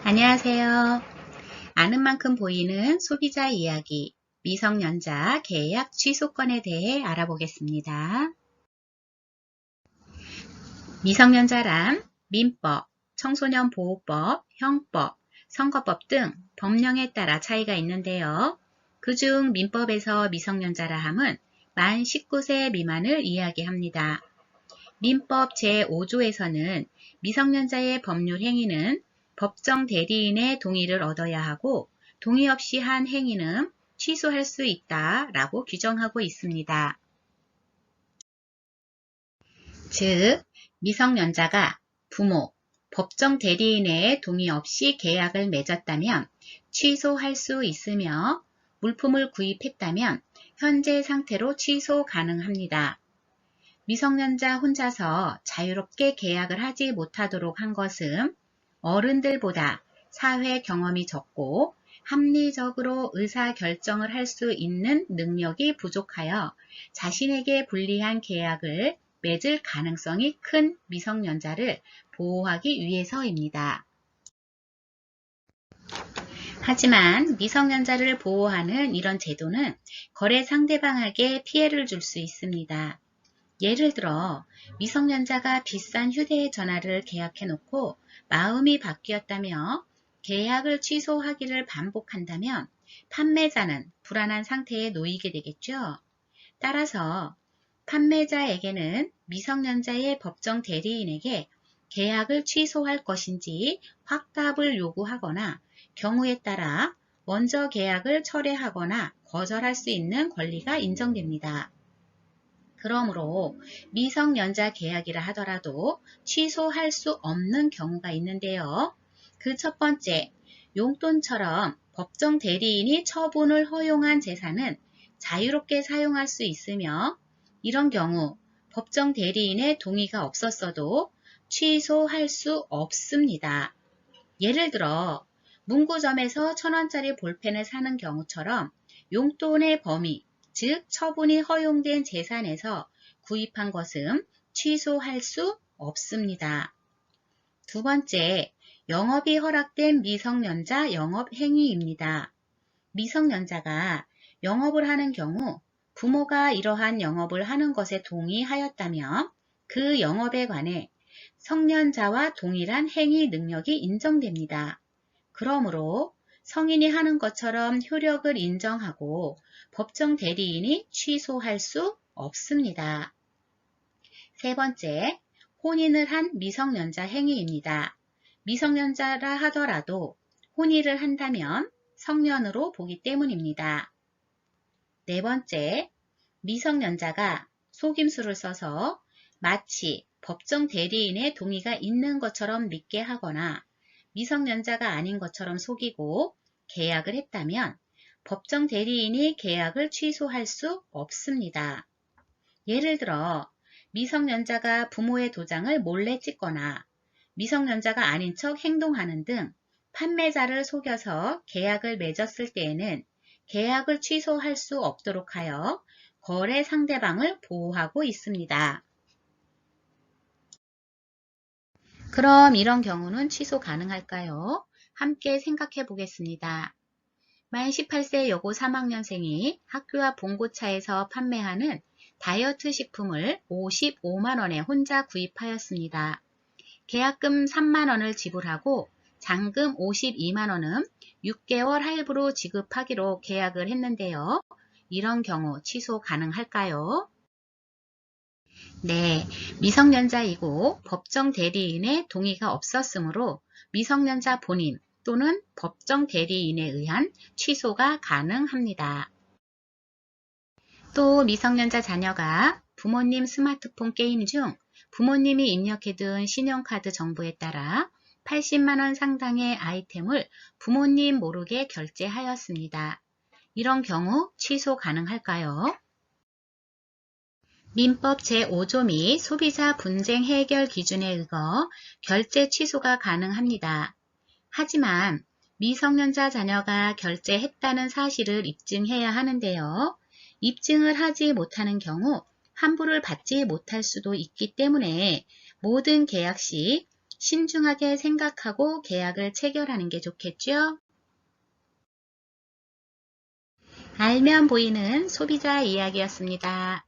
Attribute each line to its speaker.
Speaker 1: 안녕하세요. 아는 만큼 보이는 소비자 이야기, 미성년자 계약 취소권에 대해 알아보겠습니다. 미성년자란 민법, 청소년 보호법, 형법, 선거법 등 법령에 따라 차이가 있는데요. 그중 민법에서 미성년자라 함은 만 19세 미만을 이야기합니다. 민법 제5조에서는 미성년자의 법률 행위는 법정 대리인의 동의를 얻어야 하고 동의 없이 한 행위는 취소할 수 있다라고 규정하고 있습니다. 즉, 미성년자가 부모, 법정 대리인의 동의 없이 계약을 맺었다면 취소할 수 있으며 물품을 구입했다면 현재 상태로 취소 가능합니다. 미성년자 혼자서 자유롭게 계약을 하지 못하도록 한 것은 어른들보다 사회 경험이 적고 합리적으로 의사결정을 할 수 있는 능력이 부족하여 자신에게 불리한 계약을 맺을 가능성이 큰 미성년자를 보호하기 위해서입니다. 하지만 미성년자를 보호하는 이런 제도는 거래 상대방에게 피해를 줄 수 있습니다. 예를 들어 미성년자가 비싼 휴대전화를 계약해놓고 마음이 바뀌었다며 계약을 취소하기를 반복한다면 판매자는 불안한 상태에 놓이게 되겠죠. 따라서 판매자에게는 미성년자의 법정 대리인에게 계약을 취소할 것인지 확답을 요구하거나 경우에 따라 먼저 계약을 철회하거나 거절할 수 있는 권리가 인정됩니다. 그러므로 미성년자 계약이라 하더라도 취소할 수 없는 경우가 있는데요. 그 첫 번째, 용돈처럼 법정 대리인이 처분을 허용한 재산은 자유롭게 사용할 수 있으며 이런 경우 법정 대리인의 동의가 없었어도 취소할 수 없습니다. 예를 들어 문구점에서 1,000원짜리 볼펜을 사는 경우처럼 용돈의 범위, 즉 처분이 허용된 재산에서 구입한 것은 취소할 수 없습니다. 두 번째, 영업이 허락된 미성년자 영업행위입니다. 미성년자가 영업을 하는 경우 부모가 이러한 영업을 하는 것에 동의하였다면 그 영업에 관해 성년자와 동일한 행위 능력이 인정됩니다. 그러므로 성인이 하는 것처럼 효력을 인정하고 법정 대리인이 취소할 수 없습니다. 세 번째, 혼인을 한 미성년자 행위입니다. 미성년자라 하더라도 혼인을 한다면 성년으로 보기 때문입니다. 네 번째, 미성년자가 속임수를 써서 마치 법정 대리인의 동의가 있는 것처럼 믿게 하거나 미성년자가 아닌 것처럼 속이고 계약을 했다면 법정 대리인이 계약을 취소할 수 없습니다. 예를 들어 미성년자가 부모의 도장을 몰래 찍거나 미성년자가 아닌 척 행동하는 등 판매자를 속여서 계약을 맺었을 때에는 계약을 취소할 수 없도록 하여 거래 상대방을 보호하고 있습니다. 그럼 이런 경우는 취소 가능할까요? 함께 생각해 보겠습니다. 만 18세 여고 3학년생이 학교 앞 봉고차에서 판매하는 다이어트 식품을 55만원에 혼자 구입하였습니다. 계약금 3만원을 지불하고 잔금 52만원은 6개월 할부로 지급하기로 계약을 했는데요. 이런 경우 취소 가능할까요? 네, 미성년자이고 법정 대리인의 동의가 없었으므로 미성년자 본인 또는 법정 대리인에 의한 취소가 가능합니다. 또 미성년자 자녀가 부모님 스마트폰 게임 중 부모님이 입력해둔 신용카드 정보에 따라 80만원 상당의 아이템을 부모님 모르게 결제하였습니다. 이런 경우 취소 가능할까요? 민법 제5조 및 소비자 분쟁 해결 기준에 의거 결제 취소가 가능합니다. 하지만 미성년자 자녀가 결제했다는 사실을 입증해야 하는데요. 입증을 하지 못하는 경우 환불을 받지 못할 수도 있기 때문에 모든 계약 시 신중하게 생각하고 계약을 체결하는 게 좋겠죠? 알면 보이는 소비자 이야기였습니다.